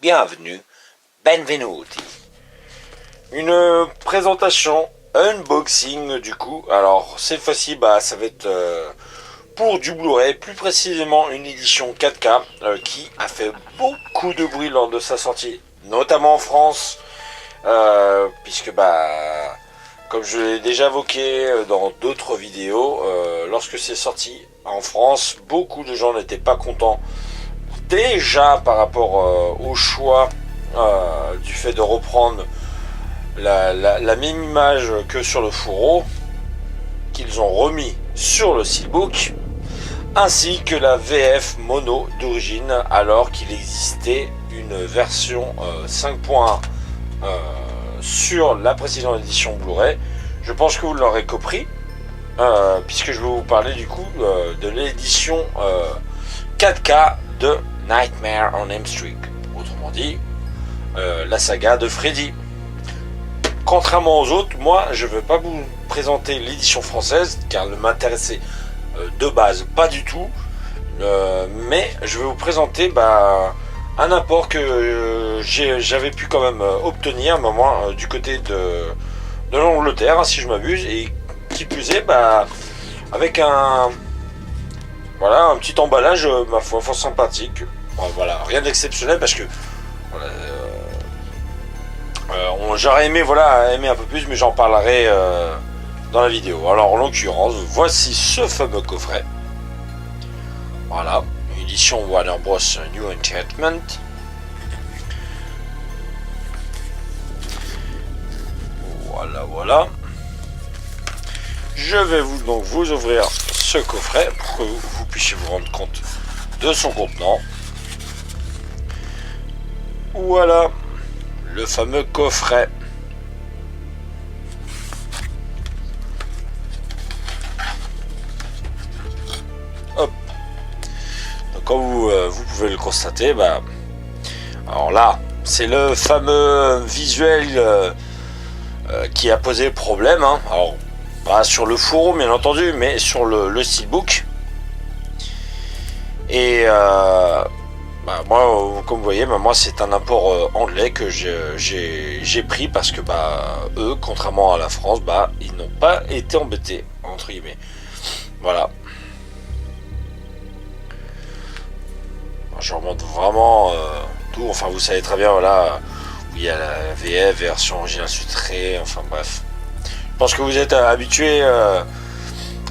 bienvenue, benvenuti. Une présentation unboxing du coup. Alors cette fois-ci, ça va être pour du Blu-ray, plus précisément une édition 4K qui a fait beaucoup de bruit lors de sa sortie, notamment en France, puisque comme je l'ai déjà évoqué dans d'autres vidéos, lorsque c'est sorti en France, beaucoup de gens n'étaient pas contents. Déjà par rapport au choix du fait de reprendre la même image que sur le fourreau, qu'ils ont remis sur le steelbook, ainsi que la VF mono d'origine, alors qu'il existait une version 5.1 sur la précédente édition Blu-ray. Je pense que vous l'aurez compris, puisque je vais vous parler du coup de l'édition 4K de Nightmare on Elm Street, autrement dit la saga de Freddy. Contrairement aux autres, moi je ne veux pas vous présenter l'édition française car elle ne m'intéressait de base pas du tout, mais je vais vous présenter un apport que j'avais pu quand même obtenir du côté de l'Angleterre, si je m'abuse, et qui plus est avec un petit emballage ma foi fort sympathique. Voilà, rien d'exceptionnel parce que j'aurais aimé un peu plus, mais j'en parlerai dans la vidéo. Alors en l'occurrence, voici ce fameux coffret. Voilà, une édition Warner Bros New Entertainment. Voilà. Je vais vous ouvrir ce coffret pour que vous puissiez vous rendre compte de son contenant. Voilà, le fameux coffret. Hop. Donc comme vous pouvez le constater, alors là, c'est le fameux visuel qui a posé problème. Alors, pas sur le fourreau bien entendu, mais sur le steelbook. Et moi, comme vous voyez, moi c'est un import anglais que j'ai pris parce que eux, contrairement à la France, ils n'ont pas été embêtés entre guillemets. Voilà. Je remonte vraiment tout. Enfin, vous savez très bien, voilà, où il y a la VF, version originale sous-titrée. Enfin bref. Je pense que vous êtes habitué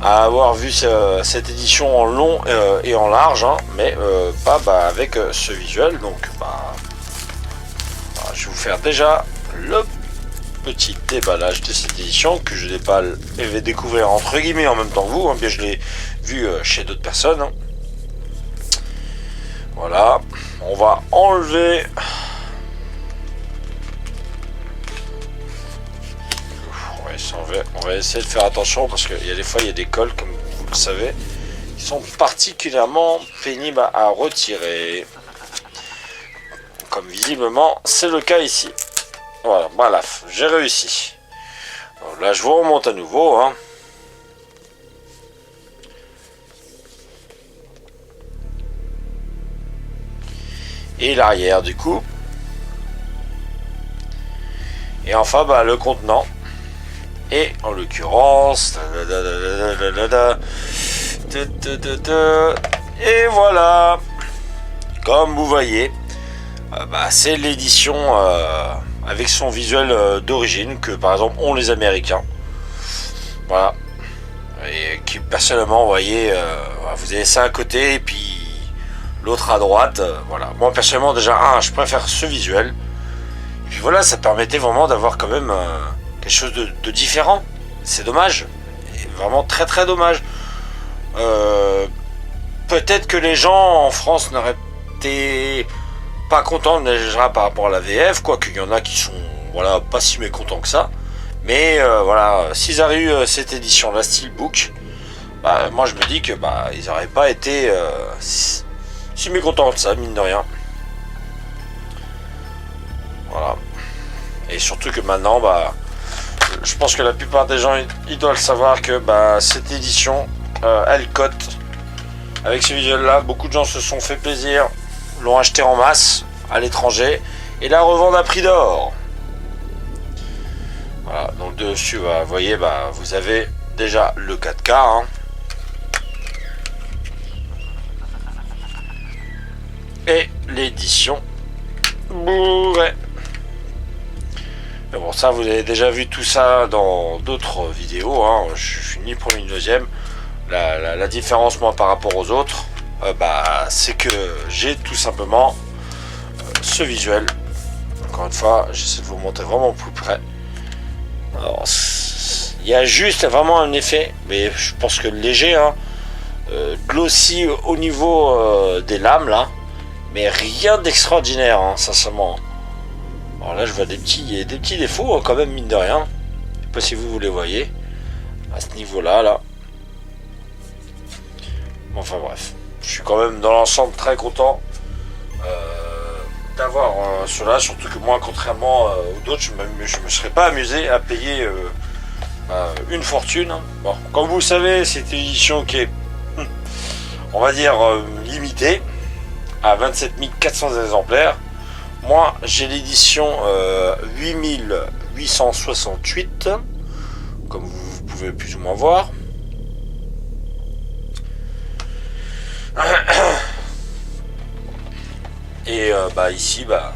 à avoir vu cette édition en long et en large, mais pas avec ce visuel. Donc je vais vous faire déjà le petit déballage de cette édition que je déballe et vais découvrir entre guillemets en même temps que vous, bien je l'ai vu chez d'autres personnes. Voilà, on va enlever on va essayer de faire attention parce qu'il y a des fois il y a des cols, comme vous le savez, qui sont particulièrement pénibles à retirer, comme visiblement c'est le cas ici. Voilà, j'ai réussi. Alors là je vous remonte à nouveau, et l'arrière du coup, et enfin le contenant. Et en l'occurrence, et voilà, comme vous voyez, c'est l'édition avec son visuel d'origine que par exemple ont les Américains. Voilà, et qui personnellement, vous voyez, vous avez ça à côté et puis l'autre à droite. Voilà, moi personnellement déjà je préfère ce visuel. Et puis voilà, ça permettait vraiment d'avoir quand même quelque chose de différent. C'est dommage, et vraiment très très dommage. Peut-être que les gens en France n'auraient été pas contents déjà par rapport à la VF, quoique il y en a qui sont pas si mécontents que ça. Mais s'ils avaient eu cette édition, la Steelbook, moi je me dis que ils n'auraient pas été si mécontents de ça, mine de rien. Voilà. Et surtout que maintenant, je pense que la plupart des gens ils doivent savoir que cette édition elle cote avec ce visuel là. Beaucoup de gens se sont fait plaisir, l'ont acheté en masse. à l'étranger et la revendre à prix d'or. Voilà, donc dessus, bah, vous voyez, bah, vous avez déjà le 4K. Hein. Et l'édition Blu-ray. Mais bon, ça, vous avez déjà vu tout ça dans d'autres vidéos. Hein. Je suis ni pour ni deuxième. La différence, moi, par rapport aux autres, bah, c'est que j'ai tout simplement ce visuel. Encore une fois, j'essaie de vous montrer vraiment plus près. Alors, il y a juste vraiment un effet, mais je pense que léger, hein, glossy au niveau des lames, là. Mais rien d'extraordinaire, hein, sincèrement. Alors là, je vois des petits défauts, quand même, mine de rien. Je sais pas si vous les voyez. À ce niveau-là, là. Enfin bref. Je suis quand même dans l'ensemble très content d'avoir cela. Surtout que moi, contrairement aux d'autres, je me serais pas amusé à payer une fortune. Bon, comme vous le savez, c'est une édition qui est, on va dire, limitée à 27 400 exemplaires. Moi, j'ai l'édition 8868, comme vous pouvez plus ou moins voir. Et bah, ici, bah,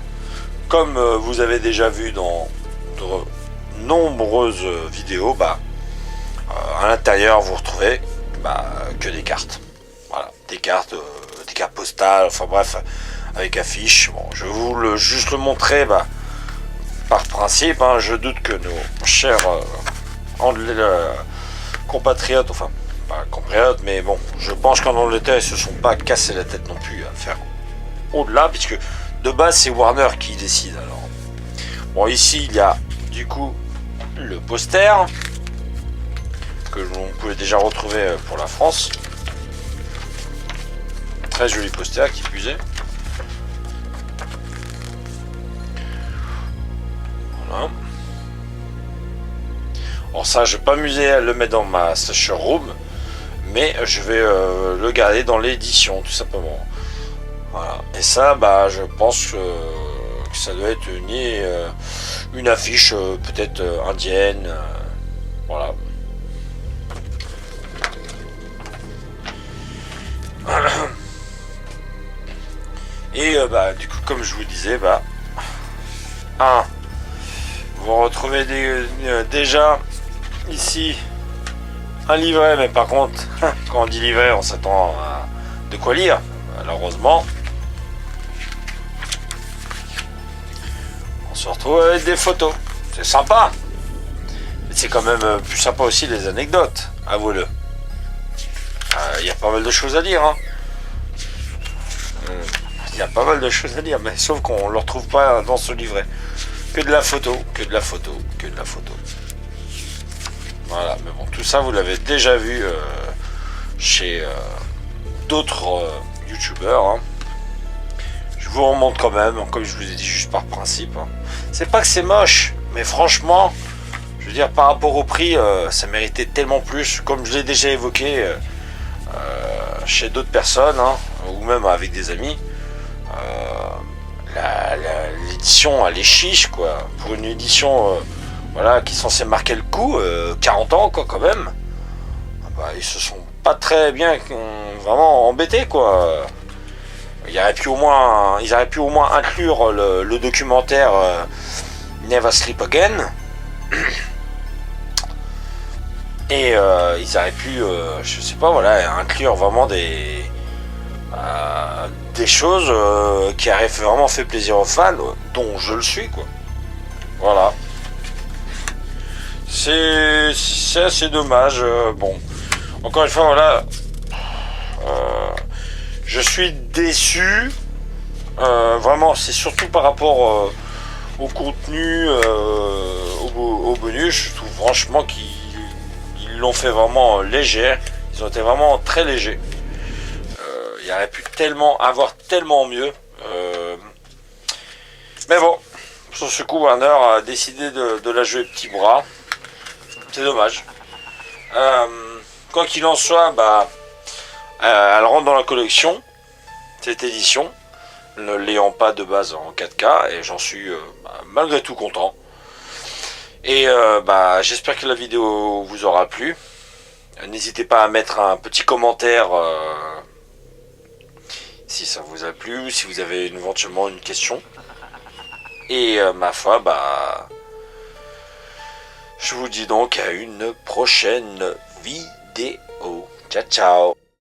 comme vous avez déjà vu dans de nombreuses vidéos, bah, à l'intérieur, vous retrouvez que des cartes. Voilà, des cartes postales, enfin bref, avec affiches. Bon, je vais juste le montrer, bah, par principe. Hein, je doute que nos chers compatriotes, enfin pas compatriotes, mais bon, je pense qu'en Angleterre ils se sont pas cassé la tête non plus à faire au-delà, puisque de base c'est Warner qui décide. Alors bon, ici il y a du coup le poster que l'on pouvait déjà retrouver pour la France. Très joli poster qui plus est. Voilà. Alors ça, je vais pas m'amuser à le mettre dans ma station room, mais je vais le garder dans l'édition, tout simplement. Voilà. Et ça, bah, je pense que ça doit être une affiche peut-être indienne. Voilà. Et bah, du coup, comme je vous disais, bah, vous retrouvez déjà ici un livret, mais par contre, quand on dit livret, on s'attend à de quoi lire, malheureusement. On se retrouve avec des photos, c'est sympa, mais c'est quand même plus sympa aussi les anecdotes, avouez-le. Il y a pas mal de choses à lire, hein. Il y a pas mal de choses à lire, mais sauf qu'on ne le retrouve pas dans ce livret. Que de la photo, que de la photo, que de la photo. Voilà, mais bon, tout ça vous l'avez déjà vu chez d'autres youtubeurs. Hein. Je vous remonte quand même, comme je vous ai dit, juste par principe. Hein. C'est pas que c'est moche, mais franchement, je veux dire, par rapport au prix, ça méritait tellement plus, comme je l'ai déjà évoqué chez d'autres personnes, hein, ou même avec des amis. L'édition elle est chiche quoi, pour une édition voilà, qui est censée marquer le coup, 40 ans quoi quand même. Bah, ils se sont pas très bien vraiment embêtés quoi. Ils auraient pu au moins inclure le documentaire Never Sleep Again. Et ils auraient pu je sais pas, voilà, inclure vraiment des choses qui auraient vraiment fait plaisir aux fans, dont je le suis quoi. Voilà. C'est assez dommage. Bon, encore une fois, voilà. Je suis déçu. Vraiment, c'est surtout par rapport au contenu, au bonus. Je trouve franchement qu'ils l'ont fait vraiment léger. Ils ont été vraiment très légers. Il aurait pu avoir tellement mieux. Mais bon, sur ce coup, Warner a décidé de la jouer petit bras. C'est dommage. Quoi qu'il en soit, bah, elle rentre dans la collection, cette édition. ne l'ayant pas de base en 4K, et j'en suis malgré tout content. Et j'espère que la vidéo vous aura plu. N'hésitez pas à mettre un petit commentaire si ça vous a plu, si vous avez éventuellement une question. Et ma foi, je vous dis donc à une prochaine vidéo. Ciao ciao.